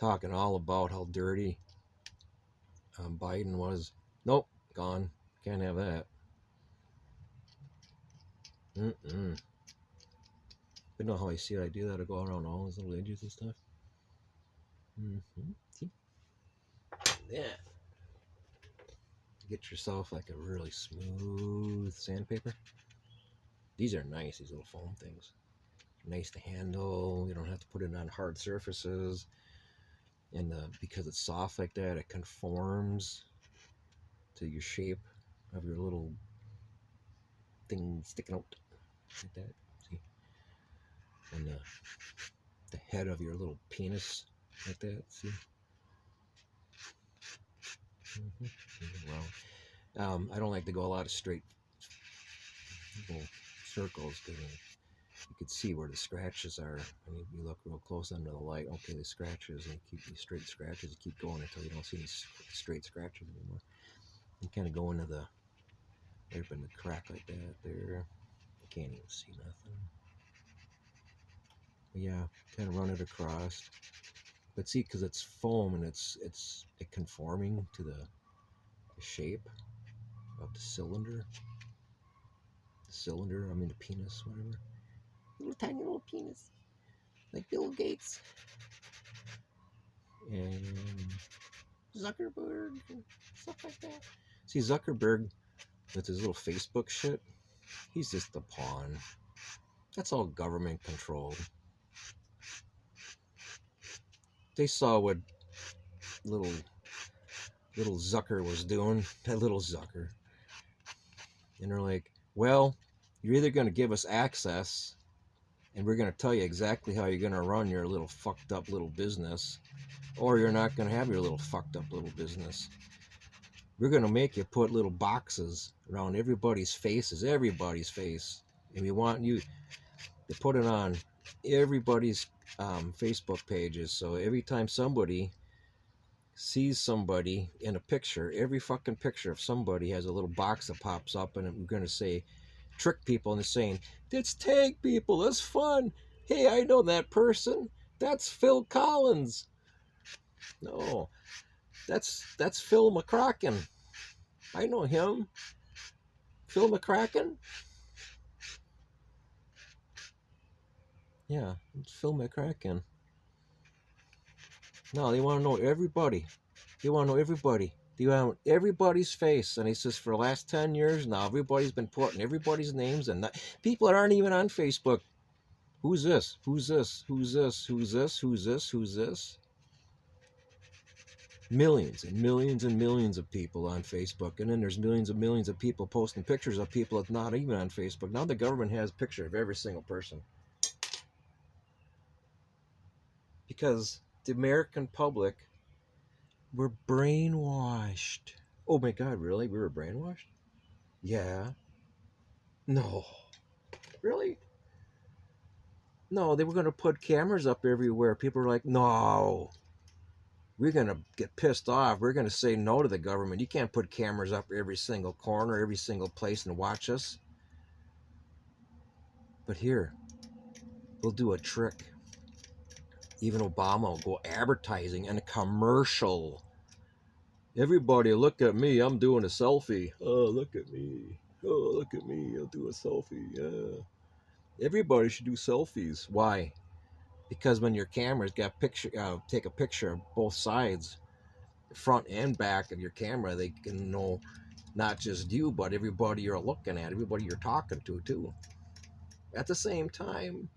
talking all about how dirty Biden was. Nope, gone. Can't have that. But know how I see it? I do that. I go around all those little edges and stuff. See? Yeah. Get yourself like a really smooth sandpaper. These are nice, these little foam things. Nice to handle. You don't have to put it on hard surfaces. And because it's soft like that, it conforms to your shape of your little thing sticking out like that. See? And the head of your little penis like that. See? Wow. I don't like to go a lot of straight little circles because you can see where the scratches are. I mean, you look real close under the light. Okay, the scratches, and keep these straight scratches. You keep going until you don't see any straight scratches anymore. You kind of go into the right up in the crack like that there. You can't even see nothing. But yeah, kind of run it across. But see, because it's foam and it's conforming to the shape of the cylinder. The cylinder, I mean the penis, whatever. Little tiny little penis, like Bill Gates and Zuckerberg and stuff like that. See, Zuckerberg with his little Facebook shit, he's just a pawn. That's all government controlled. They saw what little Zucker was doing, that little Zucker. And they're like, well, you're either going to give us access and we're going to tell you exactly how you're going to run your little fucked up little business, or you're not going to have your little fucked up little business. We're going to make you put little boxes around everybody's faces, everybody's face. And we want you to put it on everybody's Facebook pages. So every time somebody sees somebody in a picture, every fucking picture of somebody has a little box that pops up, and we're going to say, trick people into saying, let's tag people, that's fun. Hey, I know that person. That's Phil Collins. No, that's Phil McCracken. I know him. Phil McCracken? Yeah, it's Phil McCracken. No, they want to know everybody. They want to know everybody. They want everybody's face. And he says for the last 10 years now, everybody's been putting everybody's names and people that aren't even on Facebook. Who's this? Who's this? Who's this? Who's this? Who's this? Who's this? Millions and millions and millions of people on Facebook. And then there's millions and millions of people posting pictures of people that's not even on Facebook. Now the government has a picture of every single person. Because the American public were brainwashed. Oh my God, really? We were brainwashed? Yeah. No. Really? No, they were going to put cameras up everywhere. People were like, no. We're going to get pissed off. We're going to say no to the government. You can't put cameras up every single corner, every single place and watch us. But here, we'll do a trick. Even Obama will go advertising and a commercial. Everybody, look at me. I'm doing a selfie. Oh, look at me. Oh, look at me. I'll do a selfie. Yeah. Everybody should do selfies. Why? Because when your camera's got picture, take a picture of both sides, front and back of your camera, they can know not just you, but everybody you're looking at, everybody you're talking to too. At the same time,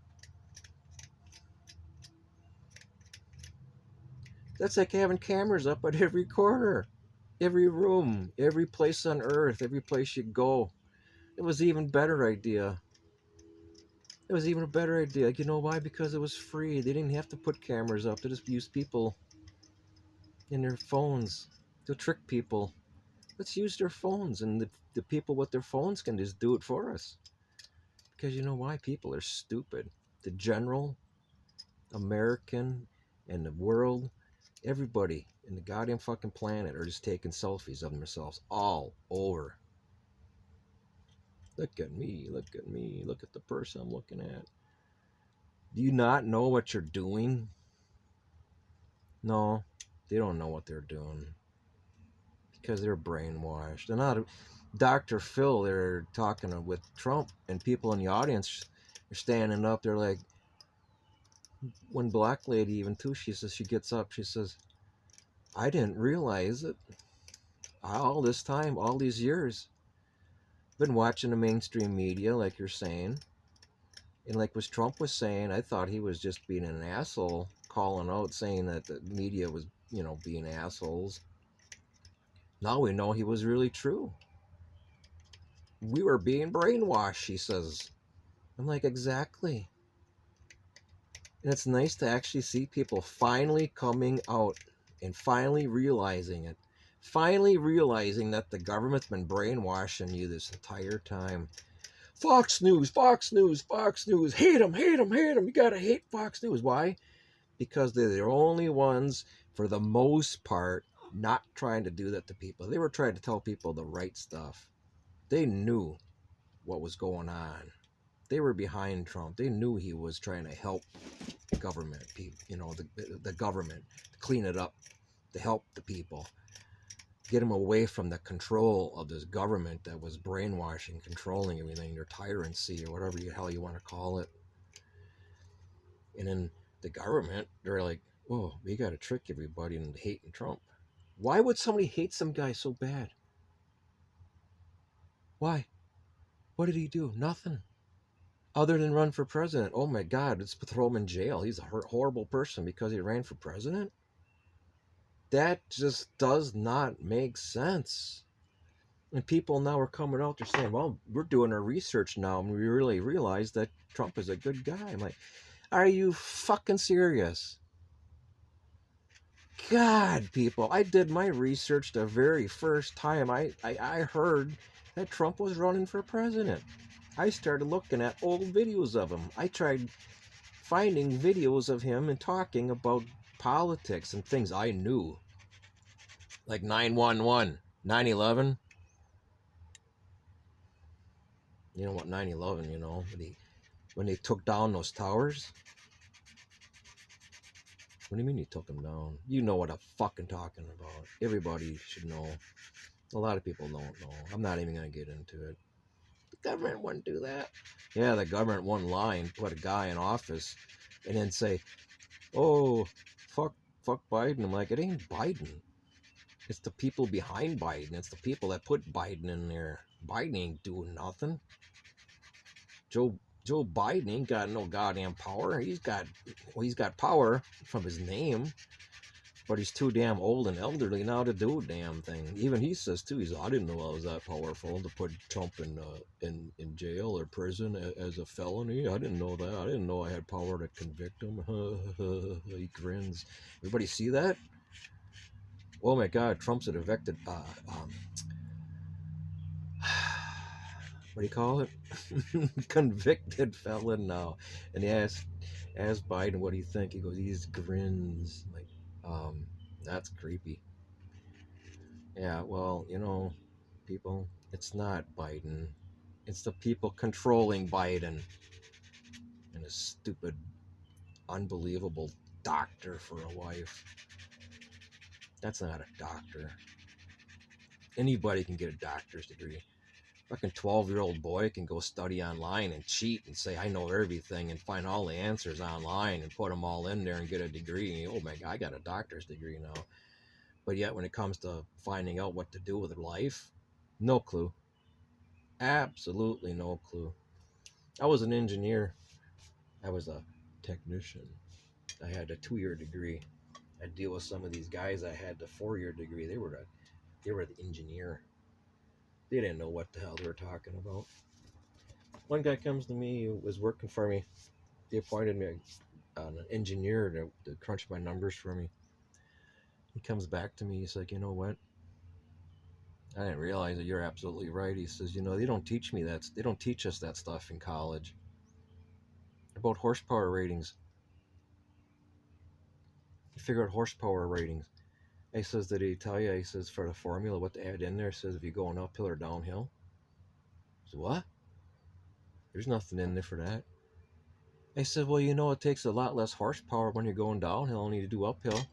that's like having cameras up at every corner, every room, every place on earth, every place you go. It was an even better idea. It was even a better idea. You know why? Because it was free. They didn't have to put cameras up. They just used people in their phones to trick people. Let's use their phones, and the people with their phones can just do it for us. Because you know why? People are stupid. The general American and the world, everybody in the goddamn fucking planet are just taking selfies of themselves all over. Look at me, look at me, look at the person I'm looking at. Do you not know what you're doing? No, they don't know what they're doing because they're brainwashed. They're not. Dr. Phil, they're talking with Trump, and people in the audience are standing up. They're like, one black lady, even too, she says, she gets up, she says, I didn't realize it. All this time, all these years, been watching the mainstream media, like you're saying, and like what Trump was saying, I thought he was just being an asshole, calling out, saying that the media was, being assholes. Now we know he was really true. We were being brainwashed, she says. I'm like, exactly. And it's nice to actually see people finally coming out and finally realizing it. Finally realizing that the government's been brainwashing you this entire time. Fox News, Fox News, Fox News. Hate them, hate them, hate them. You gotta hate Fox News. Why? Because they're the only ones, for the most part, not trying to do that to people. They were trying to tell people the right stuff. They knew what was going on. They were behind Trump. They knew he was trying to help government, the government, to clean it up, to help the people, get them away from the control of this government that was brainwashing, controlling everything, their tyranny, or whatever the hell you want to call it. And then the government, they're like, oh, we got to trick everybody into hating Trump. Why would somebody hate some guy so bad? Why? What did he do? Nothing. Other than run for president. Oh my God, let's throw him in jail. He's a horrible person because he ran for president? That just does not make sense. And people now are coming out, they're saying, well, we're doing our research now, and we really realize that Trump is a good guy. I'm like, are you fucking serious? God, people, I did my research the very first time I heard that Trump was running for president. I started looking at old videos of him. I tried finding videos of him and talking about politics and things I knew. Like 9/11, 9/11. You know what 9/11, when they took down those towers? What do you mean he took them down? You know what I'm fucking talking about. Everybody should know. A lot of people don't know. I'm not even going to get into it. The government wouldn't do that. Yeah, the government wouldn't lie and put a guy in office and then say, oh, fuck Biden. I'm like, it ain't Biden. It's the people behind Biden. It's the people that put Biden in there. Biden ain't doing nothing. Joe Biden ain't got no goddamn power. He's got power from his name, but he's too damn old and elderly now to do a damn thing. Even he says too. I didn't know I was that powerful to put Trump in jail or prison as a felony. I didn't know that. I didn't know I had power to convict him. He grins. Everybody see that? Oh my God, Trump's an evicted. What do you call it? Convicted felon now. And he asked Biden what do you think. He goes, he just grins. Like, that's creepy. Yeah, well, people, it's not Biden. It's the people controlling Biden and his stupid, unbelievable doctor for a wife. That's not a doctor. Anybody can get a doctor's degree. Fucking 12-year-old boy can go study online and cheat and say, I know everything, and find all the answers online and put them all in there and get a degree. Oh my God, I got a doctor's degree now. But yet when it comes to finding out what to do with life, no clue. Absolutely no clue. I was an engineer. I was a technician. I had a 2-year degree. I deal with some of these guys. I had the 4-year degree. They were the engineer. They didn't know what the hell they were talking about. One guy comes to me who was working for me. They appointed me an engineer to crunch my numbers for me. He comes back to me. He's like, you know what? I didn't realize that. You're absolutely right. He says, they don't teach me that. They don't teach us that stuff in college about horsepower ratings. You figure out horsepower ratings. He says, did he tell you? He says, for the formula, what to add in there? He says, if you're going uphill or downhill. I said, what? There's nothing in there for that. I said, well, it takes a lot less horsepower when you're going downhill and you do uphill.